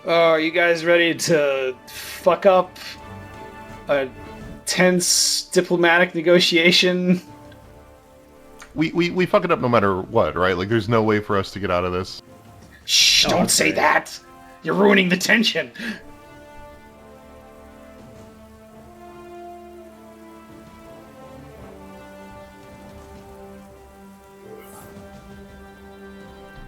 Are you guys ready to fuck up a tense diplomatic negotiation? We fuck it up no matter what, right? Like, there's no way for us to get out of this. Shh, don't say that! You're ruining the tension!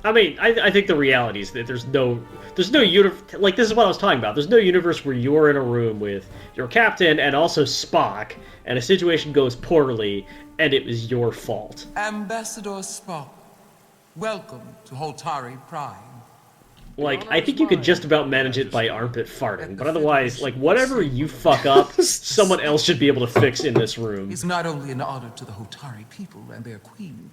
I mean, I think the reality is that there's no universe, like, this is what I was talking about. There's no universe where you're in a room with your captain and also Spock, and a situation goes poorly, and it was your fault. Ambassador Spock, welcome to Holtari Prime. Like, I think you could just about manage it by armpit farting, but otherwise, like, whatever you fuck up, someone else should be able to fix in this room. It's not only an honor to the Holtari people and their queen.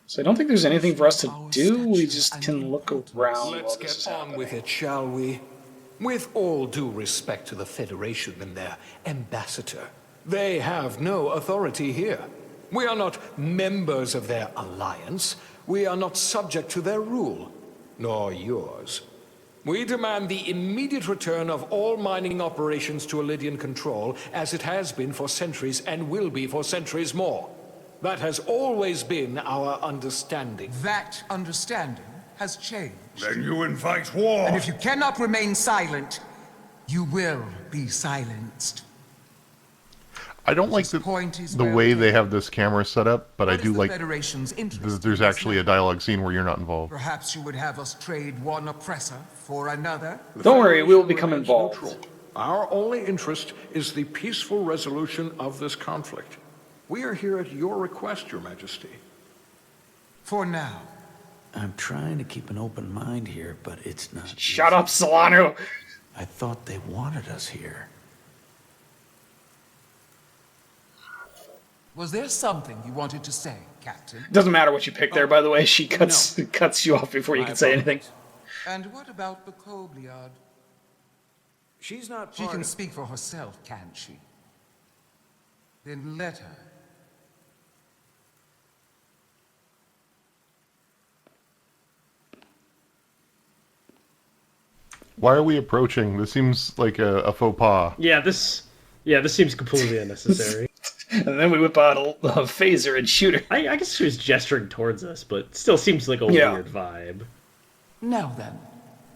So I don't think there's anything for us to do, we just can look around. Let's get on with it, shall we? With all due respect to the Federation and their ambassador, they have no authority here. We are not members of their alliance. We are not subject to their rule, nor yours. We demand the immediate return of all mining operations to Elydian control, as it has been for centuries and will be for centuries more. That has always been our understanding. That understanding has changed. Then you invite war. And if you cannot remain silent, you will be silenced. I don't like the way they have this camera set up, but I do like there's actually a dialogue scene where you're not involved. Perhaps you would have us trade one oppressor for another? Don't worry, we will become involved. Neutral. Our only interest is the peaceful resolution of this conflict. We are here at your request, Your Majesty. For now. I'm trying to keep an open mind here, but it's not. Shut up, Solano! I thought they wanted us here. Was there something you wanted to say, Captain? Doesn't matter what you pick there, by the way. She cuts you off before you can say anything. And what about the Kobliad? She's not. She can speak for herself, can't she? Then let her. Why are we approaching? This seems like a faux pas. Yeah, this seems completely unnecessary. And then we whip out a phaser and shoot her. I guess she was gesturing towards us, but still seems like a weird vibe. Now then,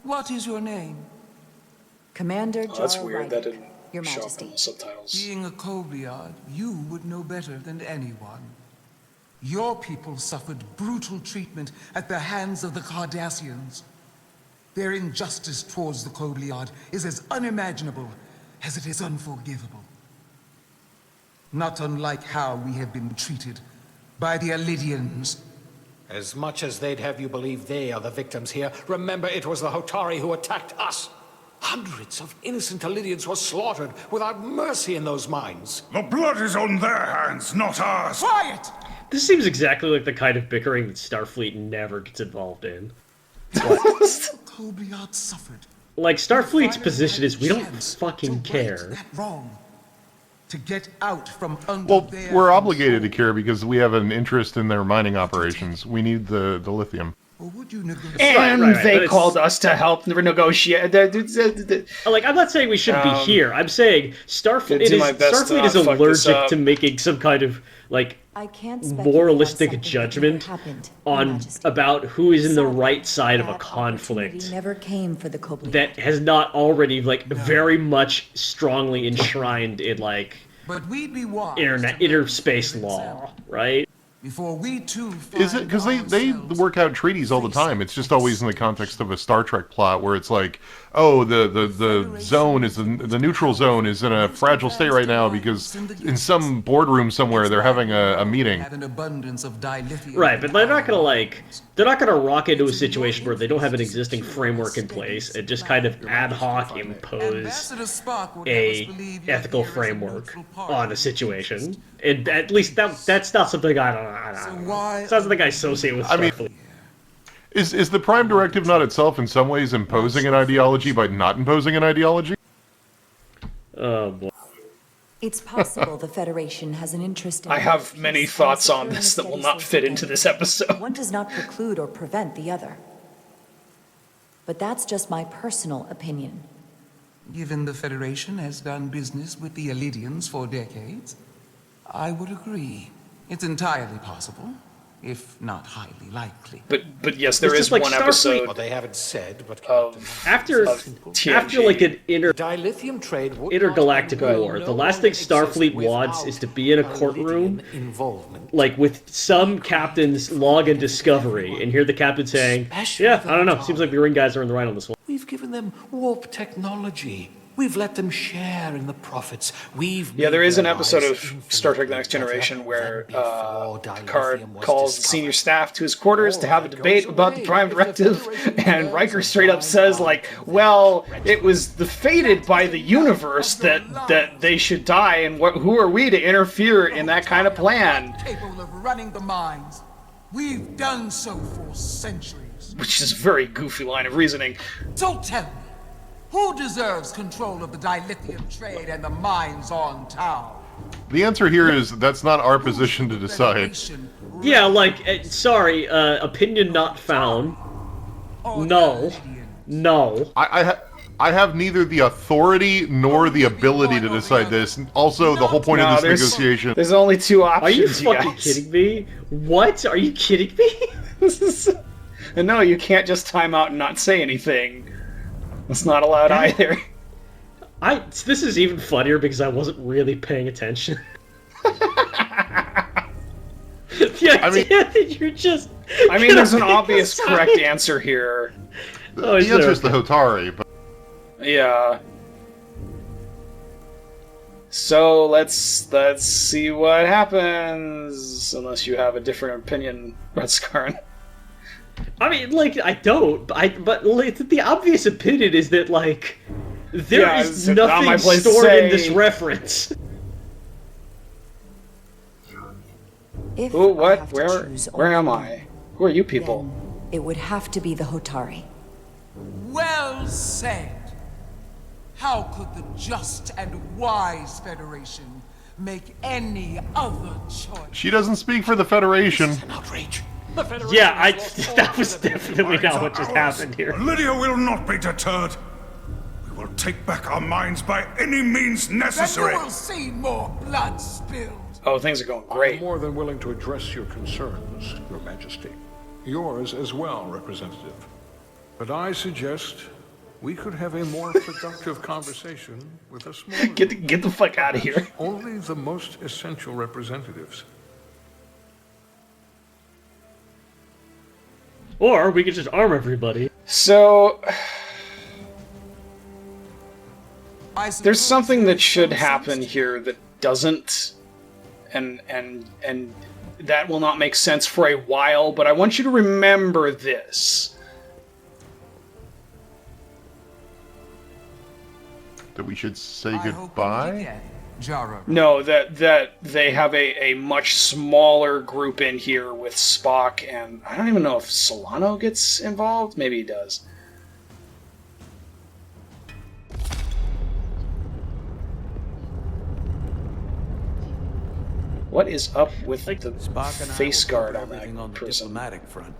what is your name? Commander That's weird. That didn't Your show up Majesty. in the subtitles. Being a Kobliad, you would know better than anyone. Your people suffered brutal treatment at the hands of the Cardassians. Their injustice towards the Kobliad is as unimaginable as it is unforgivable. Not unlike how we have been treated by the Elydians. As much as they'd have you believe they are the victims here, remember it was the Hotari who attacked us. Hundreds of innocent Elydians were slaughtered without mercy in those mines. The blood is on their hands, not ours. Quiet! This seems exactly like the kind of bickering that Starfleet never gets involved in. Kobliad suffered. Like, Starfleet's position is we don't fucking to care. right that wrong. To get out from under Well, their we're obligated to control. care because we have an interest in their mining operations. We need the lithium. Or would you negotiate? And Right, they but called us to help negotiate. Like, I'm not saying we shouldn't be here. I'm saying Starfleet do my best to Starfleet is not fuck this allergic up. to making some kind of, like, I can't speculate on moralistic something that judgment never happened, Your on Majesty. about who is in the Sadly, right side of a that conflict opportunity never came for the Kobliad. that has not already, like, very much strongly enshrined in, like, But we'd be wise internet to interspace let law, right? before we too Is it because they work out treaties all the time? It's just always in the context of a Star Trek plot where it's like, oh, the zone is the neutral zone is in a fragile state right now because in some boardroom somewhere they're having a meeting. have an abundance of dilithium. Right, but they're not gonna rock into a situation where they don't have an existing framework in place and just kind of ad hoc impose Ambassador Spock would have us a believe you're ethical here as a framework neutral party. on a situation. And at least that's not something I don't know. why It's not something I associate with I mean, Starfleet. Is the Prime Directive not itself in some ways imposing an ideology by not imposing an ideology? Oh boy. It's possible the Federation has an interest in... I have many peace thoughts and on securing this a that will steady not source of fit into energy. this episode. One does not preclude or prevent the other. but that's just my personal opinion. Given the Federation has done business with the Elidians for decades, I would agree. It's entirely possible, if not highly likely. But yes, there It's is just like one Starfleet. episode Well, they haven't said, but of After TNG. like an dilithium trade would intergalactic not and will war, no the last thing longer Starfleet exist wants is to without be in a courtroom, Elidian involvement. like with some captain's log and discovery, and hear the captain saying, Especially "Yeah, the I don't know. Atari. Seems like the Ring guys are in the right on this one." We've given them warp technology. We've let them share in the profits. Yeah, there is an episode of Star Trek: The Next Generation where Picard calls the senior staff to his quarters to have a debate about the Prime Directive, and Riker straight up says, like, well, it was fated by the universe that they should die, and who are we to interfere in that kind of plan? Capable of running the mines. We've done so for centuries. Which is a very goofy line of reasoning. So tell me, who deserves control of the dilithium trade and the mines on Tau? The answer here is that's not our position to decide. Yeah, like, sorry, opinion not found. No. No. I have neither the authority nor the ability to decide this. Also, the whole point of this negotiation. There's only two options. Are you you fucking guys. kidding me? What? Are you kidding me? And no, you can't just time out and not say anything. That's not allowed either. This is even funnier because I wasn't really paying attention. The idea that you're just... I mean, there's an obvious correct answer here. Oh, The answer is the Hotari, but Yeah. So let's see what happens. Unless you have a different opinion, Redscarn. I mean, like, I don't, but like, the obvious opinion is that, like, there is it's not my nothing place to stored say. in this reference. If Ooh, I what? have to choose Where am only I? Who are you people? then it would have to be the Hotari. Well said. How could the just and wise Federation make any other choice? she doesn't speak for the Federation. An outrage. Yeah, that was definitely not what just happened here. Lydia will not be deterred. We will take back our minds by any means Then necessary. you will see more blood spilled. Oh, things are going I'm great. more than willing to address your concerns, Your Majesty. Yours as well, Representative. But I suggest we could have a more productive conversation with a smaller Get the fuck out of here. only the most essential representatives. Or we could just arm everybody. So I there's suppose something that there's should some happen sense to here that doesn't, and that will not make sense for a while. But I want you to remember this. That we should say I hope you goodbye? get Jaro. No, that they have a much smaller group in here with Spock, and I don't even know if Solano gets involved. Maybe he does. What is up with the Spock and I face will guard cover on that everything on the person? diplomatic front.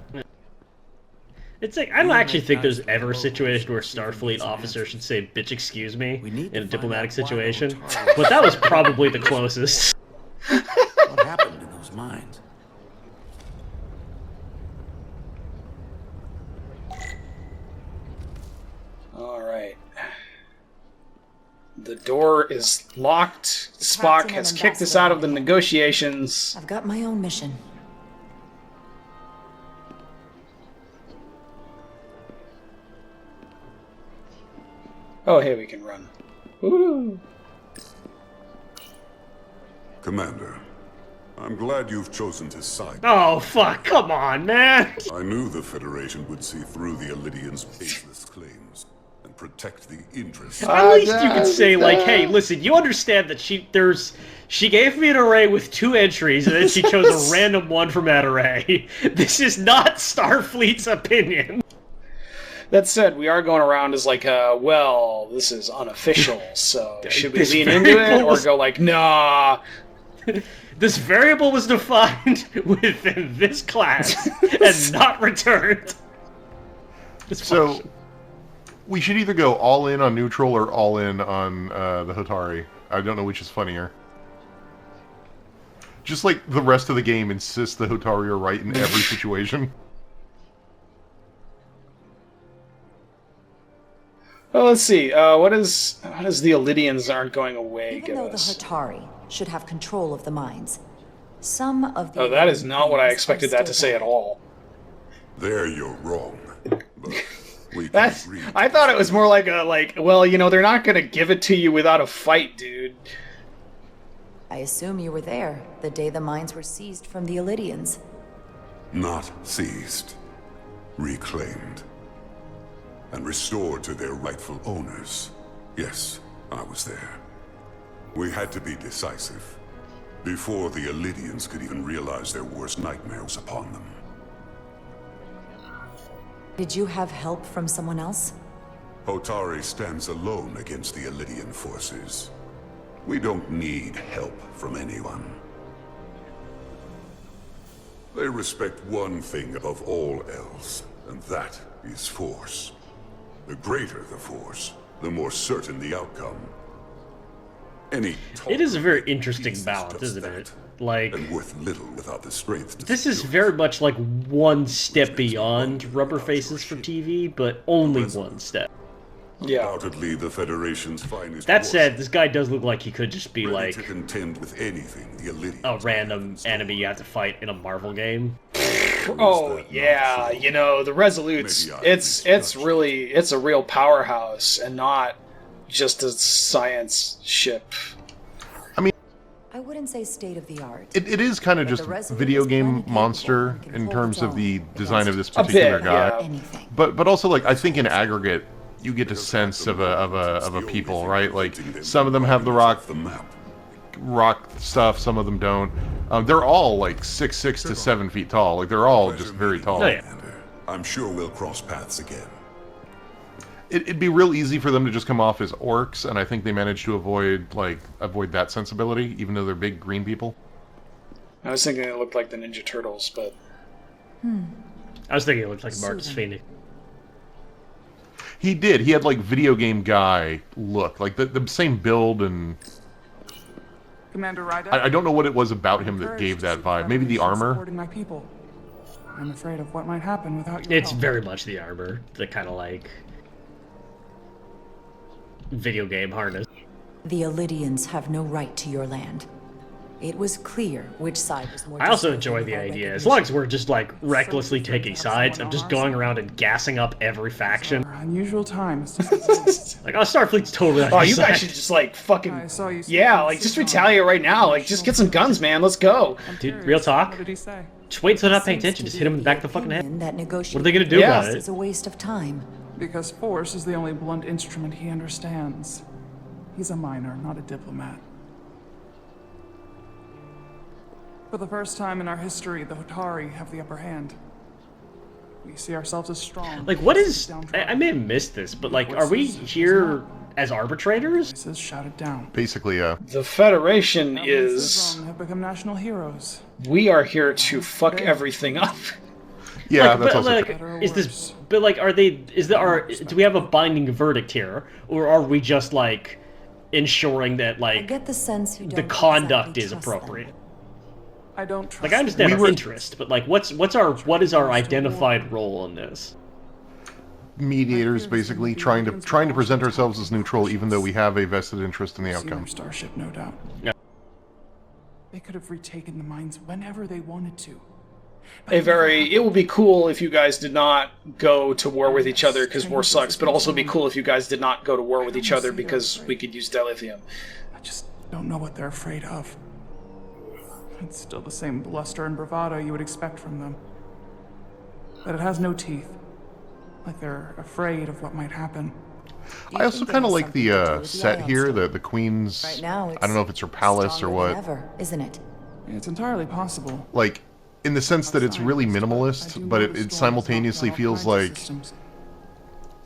It's like, I don't actually think there's ever a situation where a Starfleet officer should say, bitch, excuse me, in a diplomatic situation. But that was probably the closest. What happened in those mines? All right. The door is locked. Spock Captain has and kicked us Ambassador out of the Ready. negotiations. I've got my own mission. Oh, hey, we can run. Woo! Commander, I'm glad you've chosen his side. Oh, fuck, come on, man! I knew the Federation would see through the Elidians' baseless claims and protect the interests. At least you could say, like, hey, listen, you understand that she gave me an array with 2 entries, and then she chose a random one from that array. This is not Starfleet's opinion. That said, we are going around as like, well, this is unofficial, so should we This lean into it variable or was- go like, nah? This variable was defined within this class and not returned. This So, function. We should either go all in on neutral or all in on the Hotari. I don't know which is funnier. Just like the rest of the game insists the Hotari are right in every situation. Well, let's see. What does the Elydians aren't going away Even give though the us? Hotari should have control of the mines, some of the... Oh, that is not what I expected that to still say at all. There you're wrong. But we can agree. I thought it was more like well, you know, they're not gonna give it to you without a fight, dude. I assume you were there the day the mines were seized from the Elydians. Not seized, reclaimed, and restored to their rightful owners. Yes, I was there. We had to be decisive, before the Elydians could even realize their worst nightmares upon them. Did you have help from someone else? Hotari stands alone against the Elydian forces. We don't need help from anyone. They respect one thing above all else, and that is force. The greater the force, the more certain the outcome. It is a very interesting balance, isn't it? Like, and worth little without the strength to this is very much like one step beyond Rubber Faces for TV, but only one step. Yeah. Undoubtedly the Federation's finest. That said, this guy does look like he could just be like to contend with anything the Elydians a random enemy you have to fight in a Marvel game. Oh yeah, you know, the Resolutes, it's a real powerhouse and not just a science ship. I wouldn't say state of the art. It is kind of just video game monster in terms of the design of this particular guy. Yeah. But also, like, I think in aggregate you get a sense of a people, right? Like, some of them have the rock stuff, some of them don't. They're all like 6'6" to 7 feet tall. Like, they're all just very tall. Oh, yeah. I'm sure we'll cross paths again. It'd be real easy for them to just come off as orcs, and I think they managed to avoid that sensibility, even though they're big green people. I was thinking it looked like the Ninja Turtles, but... I was thinking it looked like Marcus Phoenix. He did. He had, like, video game guy look. Like, the same build, and... Commander Ryder, I don't know what it was about him that gave that vibe. Maybe the armor? supporting my people. I'm afraid of what might happen without your It's help. very much the armor, the kind of like video game harness. The Elydians have no right to your land. It was clear which side was more... I also enjoy the idea, as long as we're just like recklessly taking sides and just going around and gassing up every faction. Unusual times. Like, oh, Starfleet's totally on Oh, your you side. guys should just like fucking... I saw you Yeah, like just retaliate right now. Like just get some guns, man. Let's go. Dude, real talk? What did he say? Just wait until they're not paying attention. Just hit him in the back of the fucking head. That What are they gonna do about it? It's a waste of time. Because force is the only blunt instrument he understands. He's a miner, not a diplomat. For the first time in our history, the Hotari have the upper hand. We see ourselves as strong. Like, what is... I may have missed this, but like, are we here as arbitrators? Voices shouted down. Basically, The Federation Provinces is... have become national heroes. We are here to fuck everything up. yeah, Like, that's but, also like, true. is this... But like, are they... do we have a binding verdict here? Or are we just like ensuring that I like get the sense you don't the conduct exactly is trust appropriate? them. I don't trust Like, I understand them. our interest, but like, what is our identified role in this? Mediators, basically, trying to present ourselves as neutral, even though we have a vested interest in the Seen their outcome. starship, no doubt. Yeah. They could have retaken the mines whenever they wanted to. It would be cool if you guys did not go to war with each other because war sucks, but also be cool if you guys did not go to war with each other because we could use dilithium. I just don't know what they're afraid of. It's still the same bluster and bravado you would expect from them. But it has no teeth. Like they're afraid of what might happen. I also kind of like the set here, the Queen's... Right now, it's I don't know if it's her palace or stronger what. than ever, isn't it? It's entirely possible. Like, in the sense that it's really minimalist, but it simultaneously feels like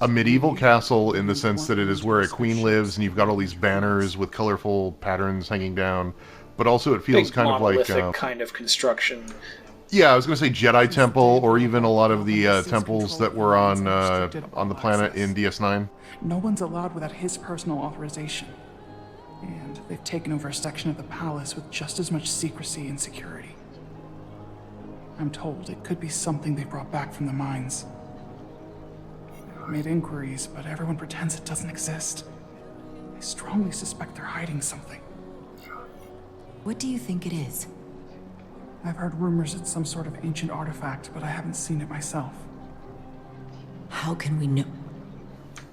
a medieval castle in the sense that it is where a queen lives and you've got all these banners with colorful patterns hanging down, but also it feels Big kind of like monolithic kind of construction. Yeah, I was going to say Jedi Temple, or even a lot of the temples that were on the planet in DS9. No one's allowed without his personal authorization. And they've taken over a section of the palace with just as much secrecy and security. I'm told it could be something they brought back from the mines. I've made inquiries, but everyone pretends it doesn't exist. I strongly suspect they're hiding something. What do you think it is? I've heard rumors it's some sort of ancient artifact, but I haven't seen it myself. How can we know?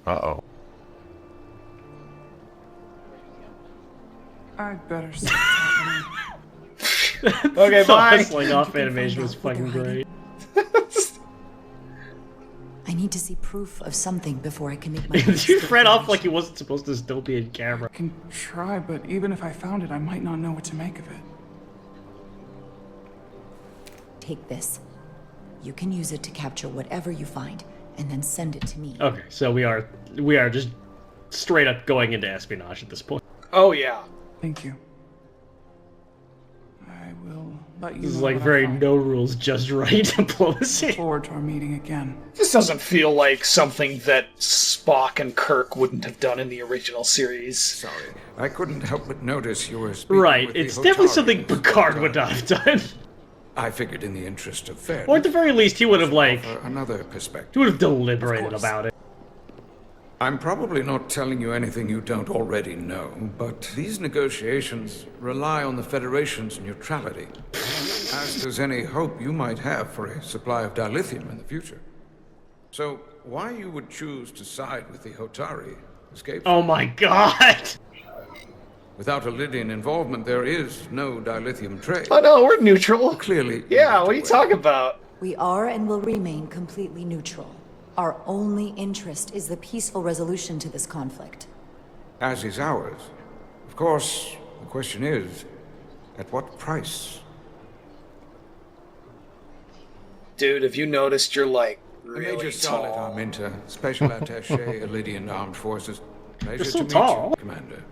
Uh-oh. I'd better stop happening. Okay, bye. The flying off animation was fucking great. I need to see proof of something before I can make my You ran off like he wasn't supposed to still be in camera. I can try, but even if I found it, I might not know what to make of it. Take this. You can use it to capture whatever you find, and then send it to me. Okay, so we are just straight up going into espionage at this point. Oh, yeah. Thank you. I will let you This is know like what I very find. no rules, just right diplomacy. Look forward to our meeting again. This doesn't feel like something that Spock and Kirk wouldn't have done in the original series. Sorry, I couldn't help but notice you were speaking Right, with it's the definitely Hotari, something Picard would not have done. I figured in the interest of fairness, Or at the very least, he would have like another perspective. he would have deliberated about it. I'm probably not telling you anything you don't already know, but these negotiations rely on the Federation's neutrality, as does any hope you might have for a supply of dilithium in the future. So, why you would choose to side with the Hotari escapes. Oh my god! Without Lydian involvement, there is no dilithium trade. Oh no, we're neutral. Clearly. Yeah, what are you talking about? We are and will remain completely neutral. Our only interest is the peaceful resolution to this conflict. As is ours. Of course, the question is, at what price? Dude, have you noticed you're like Major really Starlet tall? Arminta, Special Attaché, Lydian Armed Forces. Pleasure so to meet tall. you, Commander.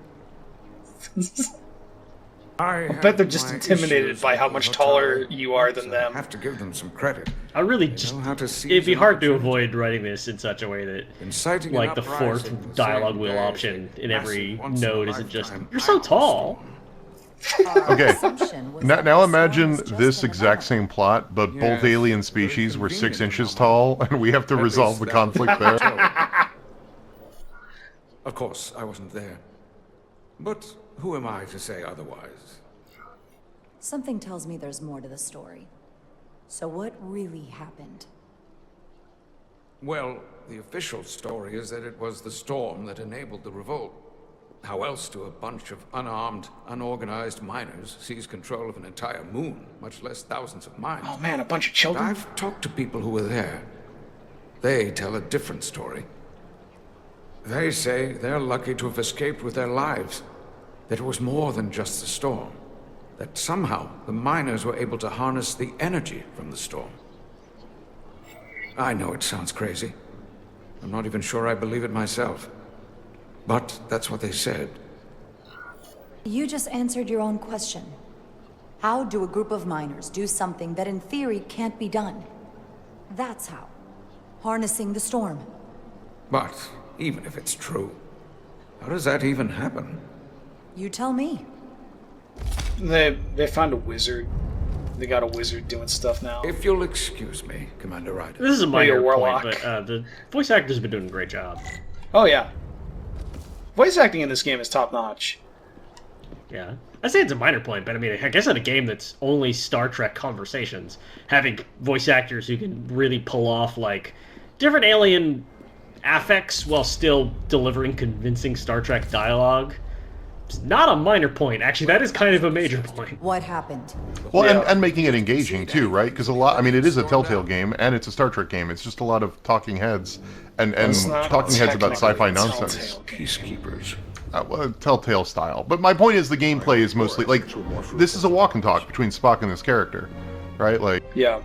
I bet they're just intimidated by how much taller you are than them. I have to give them some credit. I really They just know how to seize it'd be an hard to opportunity. avoid writing this in such a way that Inciting an like the uprising fourth the dialogue same wheel day as option a in every massive node isn't just once-in-a-lifetime you're so ice tall. Okay. Assumption was Now, that now the imagine storm was this just an exact alarm. same plot, but both Yes, alien very species were 6 convenient inches and tall, and we have to At resolve least the that conflict would there. Of course, I wasn't there. But who am I to say otherwise? Something tells me there's more to the story. So what really happened? Well, the official story is that it was the storm that enabled the revolt. How else do a bunch of unarmed, unorganized miners seize control of an entire moon, much less thousands of miles? Oh man, a bunch of children? I've talked to people who were there. They tell a different story. They say they're lucky to have escaped with their lives. That it was more than just the storm. That somehow the miners were able to harness the energy from the storm. I know it sounds crazy. I'm not even sure I believe it myself. But that's what they said. You just answered your own question. How do a group of miners do something that in theory can't be done? That's how. Harnessing the storm. But even if it's true, how does that even happen? You tell me. They found a wizard. They got a wizard doing stuff now. If you'll excuse me, Commander Ryder. This is a Maybe a minor point, warlock. but the voice actor's been doing a great job. Oh yeah. Voice acting in this game is top notch. Yeah. I say it's a minor point, but I mean, I guess in a game that's only Star Trek conversations, having voice actors who can really pull off, like, different alien affects while still delivering convincing Star Trek dialogue, it's not a minor point. Actually, that is kind of a major point. What happened? Well, Yeah. and making it engaging too, right? Because a lot, I mean, it is a Telltale game, and it's a Star Trek game. It's just a lot of talking heads and It's not talking heads about technically sci-fi a nonsense. Telltale game. Peacekeepers. Well, Telltale style. But my point is, the gameplay is mostly like this is a walk and talk between Spock and this character, right? Like, Yeah.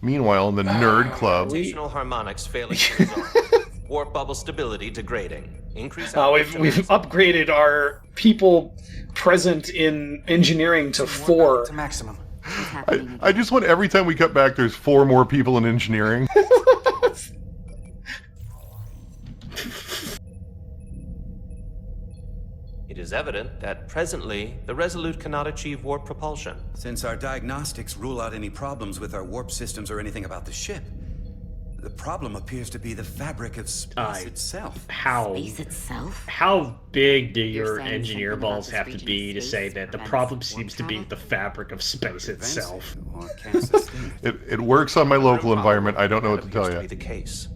Meanwhile, in the nerd club, Gravitational harmonics failing to resolve. Warp bubble stability degrading. Increase we've upgraded our people present in engineering to 4. To maximum. I just want every time we cut back, there's 4 more people in engineering. It is evident that presently the Resolute cannot achieve warp propulsion. Since our diagnostics rule out any problems with our warp systems or anything about the ship, the problem appears to be the fabric of space itself. How big do your engineer balls have to be to say that the problem seems to be the fabric of space itself? It works on my local environment. I don't know what to tell you. The case.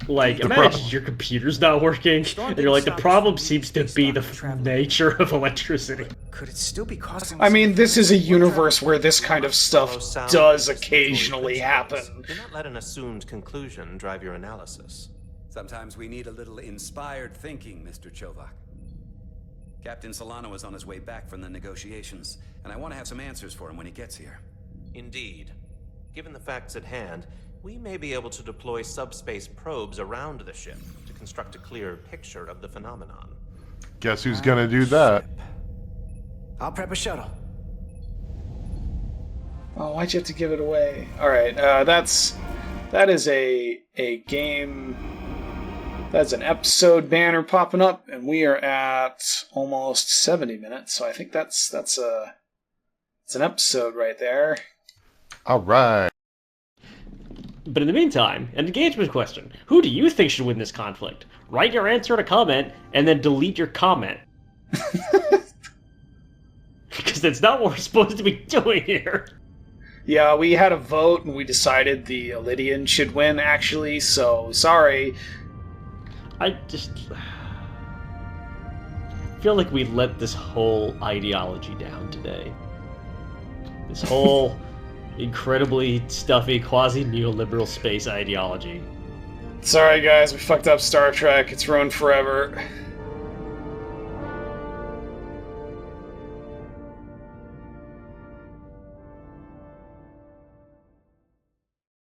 Like, imagine your computer's not working, and you're like, the problem seems to be the nature of electricity. Could it still be causing... I mean, this is a universe where this kind of stuff does occasionally happen. Do not let an assumed conclusion drive your analysis. Sometimes we need a little inspired thinking, Mr. Chovak. Captain Solano is on his way back from the negotiations, and I want to have some answers for him when he gets here. Indeed. Given the facts at hand, we may be able to deploy subspace probes around the ship to construct a clear picture of the phenomenon. Guess who's gonna do that? I'll prep a shuttle. Oh, why'd you have to give it away? Alright, that is a game. That's an episode banner popping up, and we are at almost 70 minutes, so I think that's an episode right there. Alright. But in the meantime, an engagement question. Who do you think should win this conflict? Write your answer in a comment, and then delete your comment. Because that's not what we're supposed to be doing here. Yeah, we had a vote, and we decided the Lydian should win, actually, so sorry. I just... feel like we let this whole ideology down today. This whole... incredibly stuffy, quasi-neoliberal space ideology. Sorry guys, we fucked up Star Trek. It's ruined forever.